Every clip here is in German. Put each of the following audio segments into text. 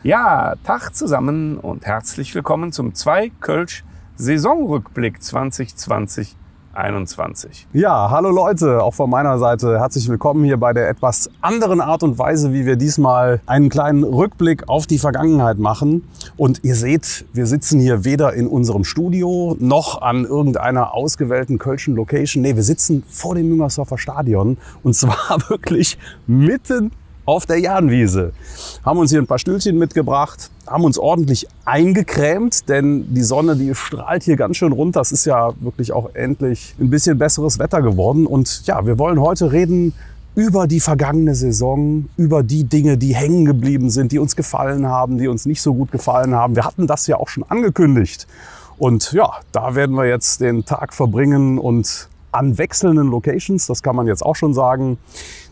Ja, Tag zusammen und herzlich willkommen zum 2 Kölsch Saisonrückblick 2020-21. Ja, hallo Leute, auch von meiner Seite herzlich willkommen hier bei der etwas anderen Art und Weise, wie wir diesmal einen kleinen Rückblick auf die Vergangenheit machen. Und ihr seht, wir sitzen hier weder in unserem Studio noch an irgendeiner ausgewählten Kölschen Location. Nee, wir sitzen vor dem Müngersdorfer Stadion und zwar wirklich mitten auf der Jahnwiese. Haben uns hier ein paar Stühlchen mitgebracht, haben uns ordentlich eingecremt, denn die Sonne, die strahlt hier ganz schön runter. Es ist ja wirklich auch endlich ein bisschen besseres Wetter geworden. Und ja, wir wollen heute reden über die vergangene Saison, über die Dinge, die hängen geblieben sind, die uns gefallen haben, die uns nicht so gut gefallen haben. Wir hatten das ja auch schon angekündigt. Und ja, da werden wir jetzt den Tag verbringen und an wechselnden Locations, das kann man jetzt auch schon sagen,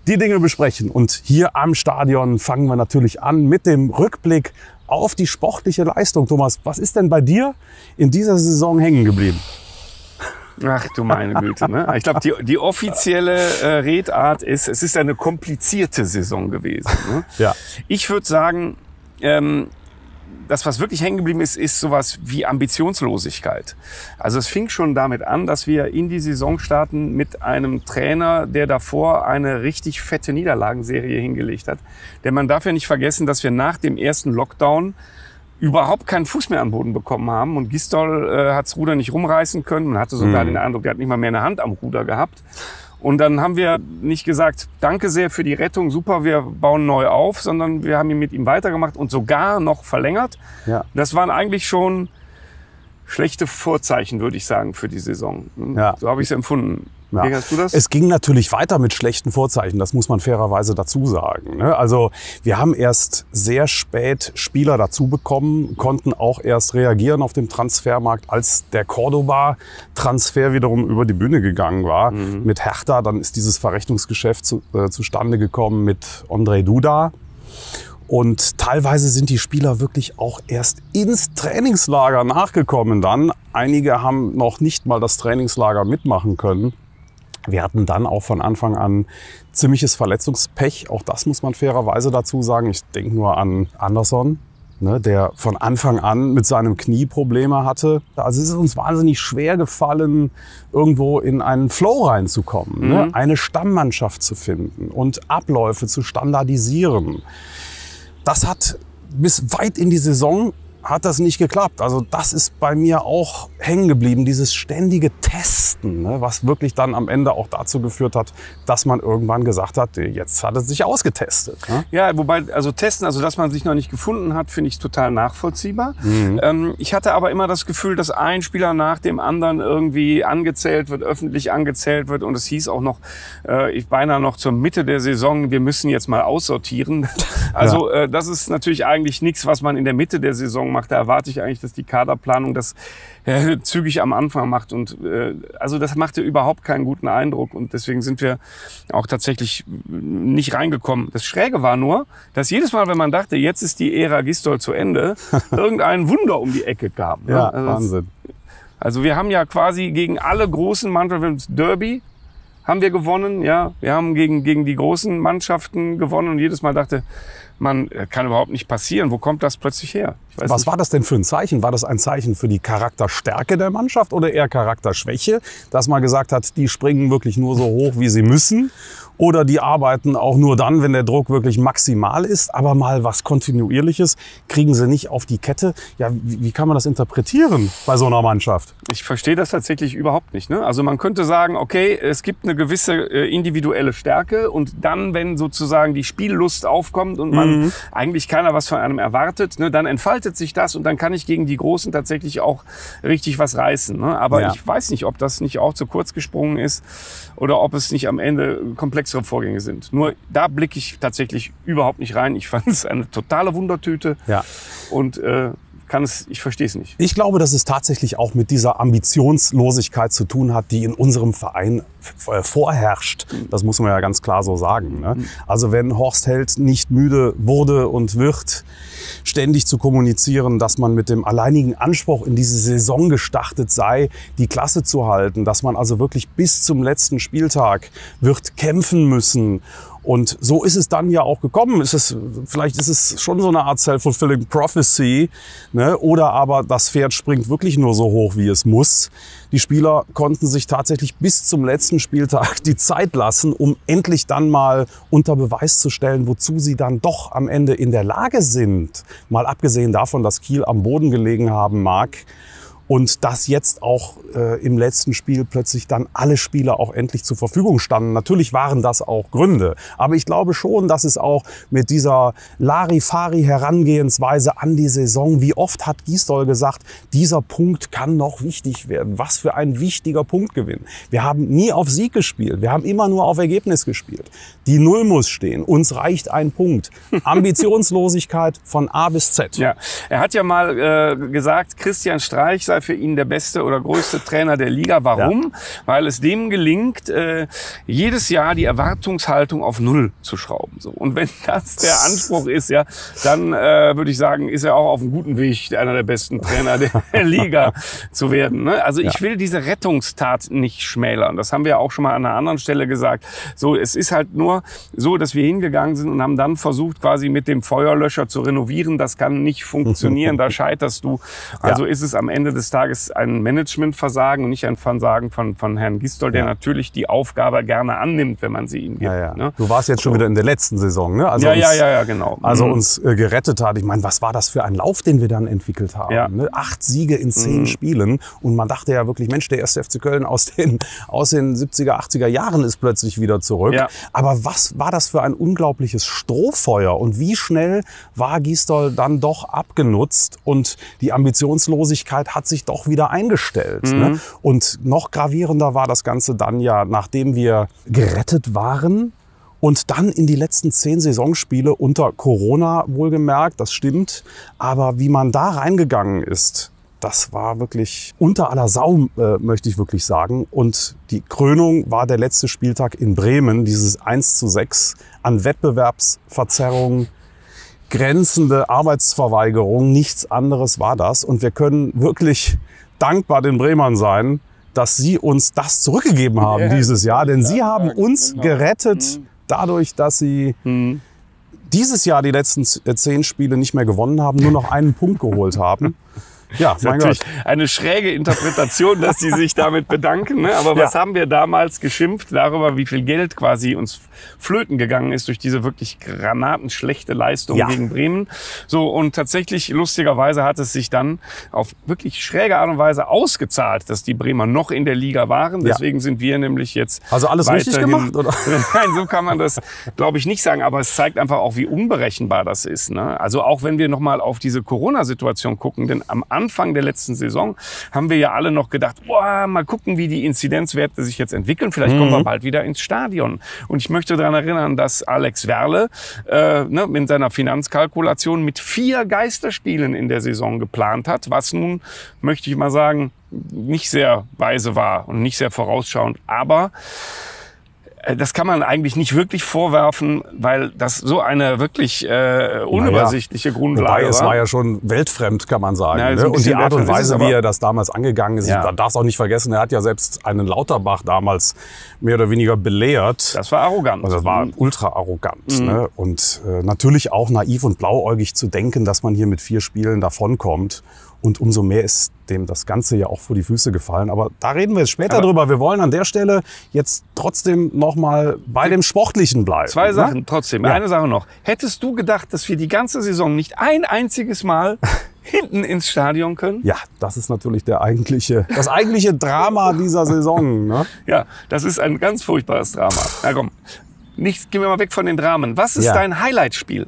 die Dinge besprechen. Und hier am Stadion fangen wir natürlich an mit dem Rückblick auf die sportliche Leistung. Thomas, was ist denn bei dir in dieser Saison hängen geblieben? Ach du meine Güte, ne? Ich glaube, die offizielle Redart ist, es ist eine komplizierte Saison gewesen. Ne? Ja. Ich würde sagen, das, was wirklich hängen geblieben ist, ist sowas wie Ambitionslosigkeit. Also es fing schon damit an, dass wir in die Saison starten mit einem Trainer, der davor eine richtig fette Niederlagenserie hingelegt hat. Denn man darf ja nicht vergessen, dass wir nach dem ersten Lockdown überhaupt keinen Fuß mehr an Boden bekommen haben. Und Gisdol hat das Ruder nicht rumreißen können. Man hatte sogar den Eindruck, der hat nicht mal mehr eine Hand am Ruder gehabt. Und dann haben wir nicht gesagt, danke sehr für die Rettung, super, wir bauen neu auf, sondern wir haben mit ihm weitergemacht und sogar noch verlängert. Ja. Das waren eigentlich schon schlechte Vorzeichen, würde ich sagen, für die Saison. Ja. So habe ich es empfunden. Ja. Wie hast du das? Es ging natürlich weiter mit schlechten Vorzeichen, das muss man fairerweise dazu sagen. Also wir haben erst sehr spät Spieler dazu bekommen, konnten auch erst reagieren auf dem Transfermarkt, als der Cordoba-Transfer wiederum über die Bühne gegangen war. Mit Hertha, dann ist dieses Verrechnungsgeschäft zustande gekommen mit Ondrej Duda. Und teilweise sind die Spieler wirklich auch erst ins Trainingslager nachgekommen dann. Einige haben noch nicht mal das Trainingslager mitmachen können. Wir hatten dann auch von Anfang an ziemliches Verletzungspech. Auch das muss man fairerweise dazu sagen. Ich denke nur an Anderson, der von Anfang an mit seinem Knie Probleme hatte. Also es ist uns wahnsinnig schwer gefallen, irgendwo in einen Flow reinzukommen, eine Stammmannschaft zu finden und Abläufe zu standardisieren. Das hat bis weit in die Saison hat das nicht geklappt. Also das ist bei mir auch hängen geblieben, dieses ständige Testen, was wirklich dann am Ende auch dazu geführt hat, dass man irgendwann gesagt hat, jetzt hat es sich ausgetestet. Ja, wobei, also testen, also dass man sich noch nicht gefunden hat, finde ich total nachvollziehbar. Ich hatte aber immer das Gefühl, dass ein Spieler nach dem anderen irgendwie angezählt wird, öffentlich angezählt wird und es hieß auch noch, ich beinahe noch zur Mitte der Saison, wir müssen jetzt mal aussortieren. Also das ist natürlich eigentlich nichts, was man in der Mitte der Saison macht. Da erwarte ich eigentlich, dass die Kaderplanung das zügig am Anfang macht. Und also das machte überhaupt keinen guten Eindruck. Und deswegen sind wir auch tatsächlich nicht reingekommen. Das Schräge war nur, dass jedes Mal, wenn man dachte, jetzt ist die Ära Gisdol zu Ende, irgendein Wunder um die Ecke kam. Ja, also Wahnsinn. Also wir haben ja quasi gegen alle großen Mannschaften, Derby haben wir gewonnen. Ja, wir haben gegen die großen Mannschaften gewonnen. Und jedes Mal dachte man, kann überhaupt nicht passieren. Wo kommt das plötzlich her? Ich weiß Was nicht. war das denn für ein Zeichen? War das ein Zeichen für die Charakterstärke der Mannschaft oder eher Charakterschwäche? Dass man gesagt hat, die springen wirklich nur so hoch, wie sie müssen? Oder die arbeiten auch nur dann, wenn der Druck wirklich maximal ist, aber mal was Kontinuierliches kriegen sie nicht auf die Kette. Ja, wie kann man das interpretieren bei so einer Mannschaft? Ich verstehe das tatsächlich überhaupt nicht. Ne? Also man könnte sagen, okay, es gibt eine gewisse individuelle Stärke und dann, wenn sozusagen die Spiellust aufkommt und man eigentlich keiner was von einem erwartet, ne, dann entfaltet sich das und dann kann ich gegen die Großen tatsächlich auch richtig was reißen. Ne? Aber ich weiß nicht, ob das nicht auch zu kurz gesprungen ist oder ob es nicht am Ende komplexere Vorgänge sind. Nur da blicke ich tatsächlich überhaupt nicht rein. Ich fand es eine totale Wundertüte und ich verstehe es nicht. Ich glaube, dass es tatsächlich auch mit dieser Ambitionslosigkeit zu tun hat, die in unserem Verein vorherrscht. Das muss man ja ganz klar so sagen. Ne? Also wenn Horst Held nicht müde wurde und wird, ständig zu kommunizieren, dass man mit dem alleinigen Anspruch in diese Saison gestartet sei, die Klasse zu halten, dass man also wirklich bis zum letzten Spieltag wird kämpfen müssen Und so ist es dann ja auch gekommen. Vielleicht ist es schon so eine Art self-fulfilling prophecy, ne? Oder aber das Pferd springt wirklich nur so hoch, wie es muss. Die Spieler konnten sich tatsächlich bis zum letzten Spieltag die Zeit lassen, um endlich dann mal unter Beweis zu stellen, wozu sie dann doch am Ende in der Lage sind. Mal abgesehen davon, dass Kiel am Boden gelegen haben mag. Und dass jetzt auch im letzten Spiel plötzlich dann alle Spieler auch endlich zur Verfügung standen. Natürlich waren das auch Gründe. Aber ich glaube schon, dass es auch mit dieser Larifari-Herangehensweise an die Saison, wie oft hat Gisdol gesagt, dieser Punkt kann noch wichtig werden. Was für ein wichtiger Punktgewinn. Wir haben nie auf Sieg gespielt. Wir haben immer nur auf Ergebnis gespielt. Die Null muss stehen. Uns reicht ein Punkt. Ambitionslosigkeit von A bis Z. Ja, er hat ja mal gesagt, Christian Streich sei für ihn der beste oder größte Trainer der Liga. Warum? Ja. Weil es dem gelingt, jedes Jahr die Erwartungshaltung auf Null zu schrauben. So. Und wenn das der Anspruch ist, ja, dann würde ich sagen, ist er auch auf einem guten Weg, einer der besten Trainer der Liga zu werden. Ne? Also ich will diese Rettungstat nicht schmälern. Das haben wir auch schon mal an einer anderen Stelle gesagt. So, es ist halt nur so, dass wir hingegangen sind und haben dann versucht, quasi mit dem Feuerlöscher zu renovieren. Das kann nicht funktionieren. Da scheiterst du. Also ist es am Ende des Tages ein Managementversagen und nicht ein Versagen von Herrn Gisdol, der natürlich die Aufgabe gerne annimmt, wenn man sie ihm gibt. Ja. Ne? Du warst jetzt schon wieder in der letzten Saison, ne? Also genau. Also uns gerettet hat. Ich meine, was war das für ein Lauf, den wir dann entwickelt haben? Ja. Ne? 8 Siege in 10 Spielen. Und man dachte ja wirklich, Mensch, der 1. FC Köln aus den 70er, 80er Jahren ist plötzlich wieder zurück. Ja. Aber was war das für ein unglaubliches Strohfeuer? Und wie schnell war Gisdol dann doch abgenutzt? Und die Ambitionslosigkeit hat sich doch wieder eingestellt. Ne? Und noch gravierender war das Ganze dann ja, nachdem wir gerettet waren und dann in die letzten 10 Saisonspiele unter Corona wohlgemerkt, das stimmt. Aber wie man da reingegangen ist, das war wirklich unter aller Sau, möchte ich wirklich sagen. Und die Krönung war der letzte Spieltag in Bremen, dieses 1:6 an Wettbewerbsverzerrung, grenzende Arbeitsverweigerung, nichts anderes war das. Und wir können wirklich dankbar den Bremern sein, dass sie uns das zurückgegeben haben dieses Jahr. Denn sie haben uns gerettet dadurch, dass sie dieses Jahr die letzten 10 Spiele nicht mehr gewonnen haben, nur noch einen Punkt geholt haben. Ja, mein Gott. Eine schräge Interpretation, dass sie sich damit bedanken. Ne? Aber was haben wir damals geschimpft darüber, wie viel Geld quasi uns flöten gegangen ist durch diese wirklich granatenschlechte Leistung gegen Bremen. So, und tatsächlich, lustigerweise, hat es sich dann auf wirklich schräge Art und Weise ausgezahlt, dass die Bremer noch in der Liga waren. Deswegen sind wir nämlich jetzt also alles richtig gemacht, oder? Nein, so kann man das, glaube ich, nicht sagen. Aber es zeigt einfach auch, wie unberechenbar das ist. Ne? Also auch wenn wir nochmal auf diese Corona-Situation gucken, denn am Anfang der letzten Saison haben wir ja alle noch gedacht, boah, mal gucken, wie die Inzidenzwerte sich jetzt entwickeln. Vielleicht kommen wir bald wieder ins Stadion. Und ich möchte daran erinnern, dass Alex Werle in seiner Finanzkalkulation mit 4 Geisterspielen in der Saison geplant hat, was nun, möchte ich mal sagen, nicht sehr weise war und nicht sehr vorausschauend. Aber das kann man eigentlich nicht wirklich vorwerfen, weil das so eine wirklich unübersichtliche Grundlage war. Es war ja schon weltfremd, kann man sagen. Ja, und die Art und Weise, wie er das damals angegangen ist, man darf es auch nicht vergessen, er hat ja selbst einen Lauterbach damals mehr oder weniger belehrt. Das war arrogant. Also das war ultra arrogant. Ne? Und natürlich auch naiv und blauäugig zu denken, dass man hier mit 4 Spielen davonkommt. Und umso mehr ist dem das Ganze ja auch vor die Füße gefallen. Aber da reden wir jetzt später drüber. Wir wollen an der Stelle jetzt trotzdem noch mal bei dem Sportlichen bleiben. 2 Sachen trotzdem. Eine Sache noch. Hättest du gedacht, dass wir die ganze Saison nicht ein einziges Mal hinten ins Stadion können? Ja, das ist natürlich das eigentliche Drama dieser Saison. Ne? Ja, das ist ein ganz furchtbares Drama. Na komm, gehen wir mal weg von den Dramen. Was ist dein Highlight-Spiel?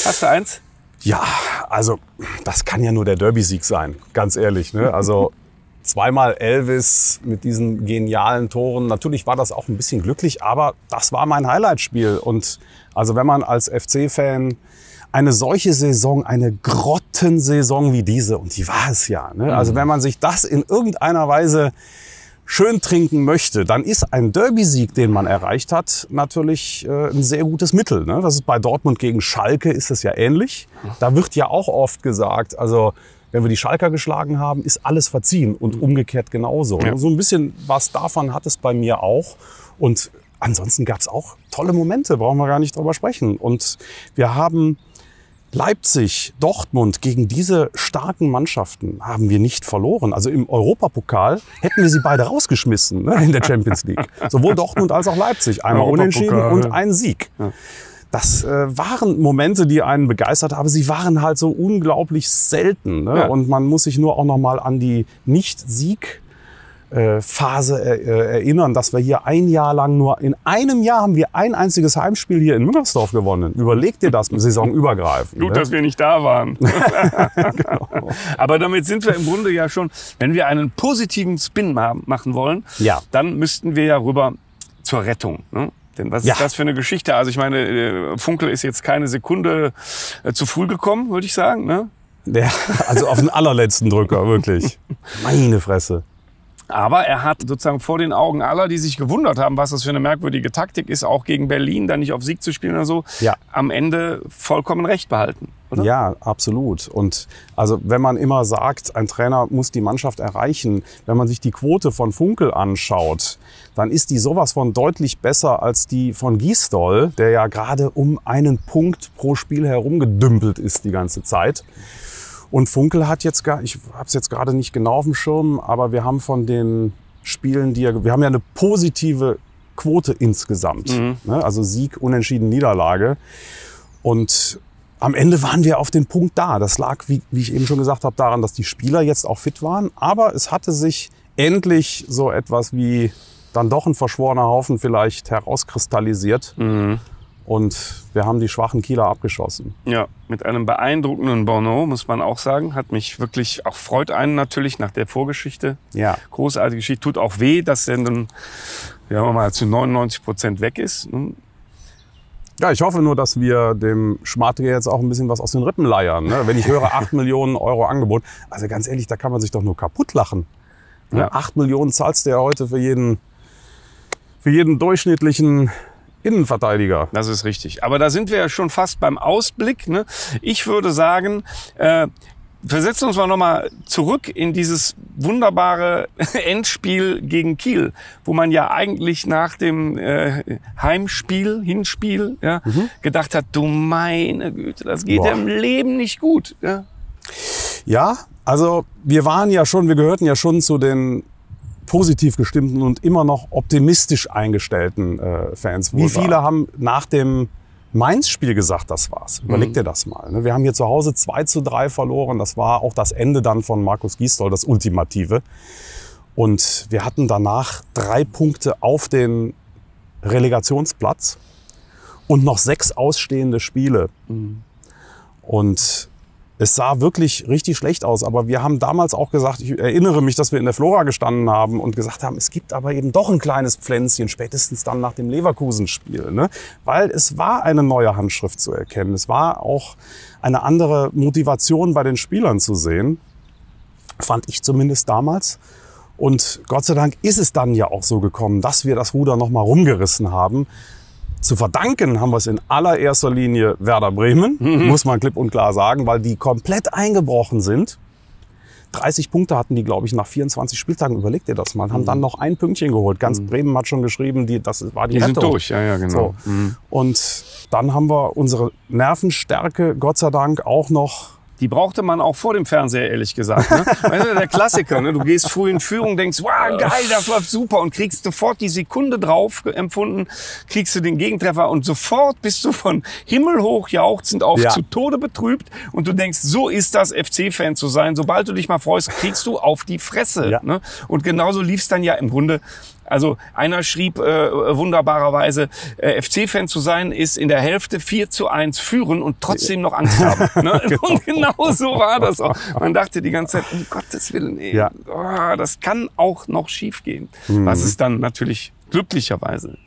Hast du eins? Ja, also das kann ja nur der Derby-Sieg sein, ganz ehrlich. Ne? Also zweimal Elvis mit diesen genialen Toren. Natürlich war das auch ein bisschen glücklich, aber das war mein Highlight-Spiel. Und also wenn man als FC-Fan eine solche Saison, eine Grottensaison wie diese, und die war es ja, ne? Also wenn man sich das in irgendeiner Weise schön trinken möchte, dann ist ein Derby-Sieg, den man erreicht hat, natürlich ein sehr gutes Mittel. Ne? Das ist bei Dortmund gegen Schalke ist es ja ähnlich. Da wird ja auch oft gesagt, also wenn wir die Schalker geschlagen haben, ist alles verziehen und umgekehrt genauso. Ja. So ein bisschen was davon hat es bei mir auch. Und ansonsten gab es auch tolle Momente, brauchen wir gar nicht drüber sprechen. Und wir haben Leipzig, Dortmund, gegen diese starken Mannschaften haben wir nicht verloren. Also im Europapokal hätten wir sie beide rausgeschmissen, ne, in der Champions League. Sowohl Dortmund als auch Leipzig. Einmal unentschieden und ein Sieg. Ja. Das waren Momente, die einen begeistert haben. Sie waren halt so unglaublich selten. Ne? Ja. Und man muss sich nur auch noch mal an die Nicht-Sieg Phase erinnern, dass wir hier ein Jahr lang nur in einem Jahr haben wir ein einziges Heimspiel hier in Müngersdorf gewonnen. Überleg dir das saisonübergreifend. Gut, ne? Dass wir nicht da waren. Genau. Aber damit sind wir im Grunde ja schon, wenn wir einen positiven Spin machen wollen, dann müssten wir ja rüber zur Rettung. Ne? Denn was ist das für eine Geschichte? Also ich meine, Funkel ist jetzt keine Sekunde zu früh gekommen, würde ich sagen. Ne? Ja, also auf den allerletzten Drücker, wirklich. Meine Fresse. Aber er hat sozusagen vor den Augen aller, die sich gewundert haben, was das für eine merkwürdige Taktik ist, auch gegen Berlin, dann nicht auf Sieg zu spielen oder so, am Ende vollkommen recht behalten, oder? Ja, absolut. Und also wenn man immer sagt, ein Trainer muss die Mannschaft erreichen, wenn man sich die Quote von Funkel anschaut, dann ist die sowas von deutlich besser als die von Gisdol, der ja gerade um einen Punkt pro Spiel herumgedümpelt ist die ganze Zeit. Und Funkel hat jetzt ich habe es jetzt gerade nicht genau auf dem Schirm, aber wir haben von den Spielen, wir haben ja eine positive Quote insgesamt. Ne? Also Sieg, Unentschieden, Niederlage. Und am Ende waren wir auf den Punkt da. Das lag, wie ich eben schon gesagt habe, daran, dass die Spieler jetzt auch fit waren. Aber es hatte sich endlich so etwas wie dann doch ein verschworener Haufen vielleicht herauskristallisiert. Und wir haben die schwachen Kieler abgeschossen. Ja, mit einem beeindruckenden Bono, muss man auch sagen. Hat mich wirklich, auch freut einen natürlich nach der Vorgeschichte. Ja. Großartige Geschichte. Tut auch weh, dass er dann, mal zu 99% weg ist. Ja, ich hoffe nur, dass wir dem Schmatke jetzt auch ein bisschen was aus den Rippen leiern. Ne? Wenn ich höre 8 Millionen Euro Angebot, also ganz ehrlich, da kann man sich doch nur kaputt lachen. Ne? Ja. 8 Millionen zahlst du ja heute für jeden durchschnittlichen Innenverteidiger. Das ist richtig. Aber da sind wir ja schon fast beim Ausblick. Ne? Ich würde sagen, versetzen uns mal nochmal zurück in dieses wunderbare Endspiel gegen Kiel, wo man ja eigentlich nach dem Hinspiel, gedacht hat, du meine Güte, das geht ja im Leben nicht gut. Ja, also wir gehörten ja schon zu den positiv gestimmten und immer noch optimistisch eingestellten Fans. Wie viele haben nach dem Mainz-Spiel gesagt, das war's? Überleg dir das mal. Ne? Wir haben hier zu Hause 2:3 verloren. Das war auch das Ende dann von Markus Gisdol, das Ultimative. Und wir hatten danach 3 Punkte auf den Relegationsplatz und noch 6 ausstehende Spiele. Und es sah wirklich richtig schlecht aus, aber wir haben damals auch gesagt, ich erinnere mich, dass wir in der Flora gestanden haben und gesagt haben, es gibt aber eben doch ein kleines Pflänzchen, spätestens dann nach dem Leverkusen-Spiel. Ne? Weil es war eine neue Handschrift zu erkennen. Es war auch eine andere Motivation bei den Spielern zu sehen, fand ich zumindest damals. Und Gott sei Dank ist es dann ja auch so gekommen, dass wir das Ruder noch mal rumgerissen haben. Zu verdanken haben wir es in allererster Linie Werder Bremen, muss man klipp und klar sagen, weil die komplett eingebrochen sind. 30 Punkte hatten die, glaube ich, nach 24 Spieltagen. Überleg dir das mal. Haben dann noch ein Pünktchen geholt. Ganz Bremen hat schon geschrieben, das war die Rettung. Die sind durch, ja, genau. So. Und dann haben wir unsere Nervenstärke, Gott sei Dank, auch noch. Die brauchte man auch vor dem Fernseher, ehrlich gesagt. Ne? Weißt du, der Klassiker, ne? Du gehst früh in Führung, denkst, wow, geil, das läuft super und kriegst sofort die Sekunde drauf empfunden, kriegst du den Gegentreffer und sofort bist du von himmelhoch jauchzend auf zu Tode betrübt und du denkst, so ist das, FC-Fan zu sein. Sobald du dich mal freust, kriegst du auf die Fresse. Ja. Ne? Und genauso lief's dann ja im Grunde. Also einer schrieb wunderbarerweise, FC-Fan zu sein ist in der Hälfte 4:1 führen und trotzdem noch Angst haben. Ne? Und genau so war das auch. Man dachte die ganze Zeit, um Gottes Willen, ey, das kann auch noch schief gehen. Was ist dann natürlich glücklicherweise.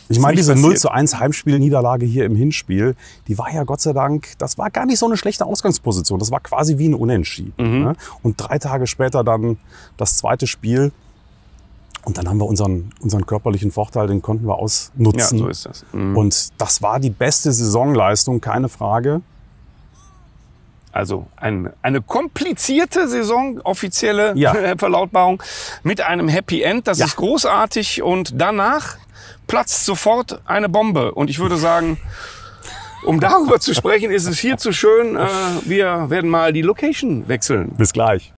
Ich meine, diese 0:1 Heimspielniederlage hier im Hinspiel, die war ja Gott sei Dank, das war gar nicht so eine schlechte Ausgangsposition. Das war quasi wie ein Unentschieden. Ne? Und 3 Tage später dann das zweite Spiel. Und dann haben wir unseren körperlichen Vorteil, den konnten wir ausnutzen. Ja, so ist das. Und das war die beste Saisonleistung, keine Frage. Also eine komplizierte Saison, offizielle Verlautbarung mit einem Happy End. Das ist großartig. Und danach platzt sofort eine Bombe. Und ich würde sagen, um darüber zu sprechen, ist es viel zu schön. Wir werden mal die Location wechseln. Bis gleich.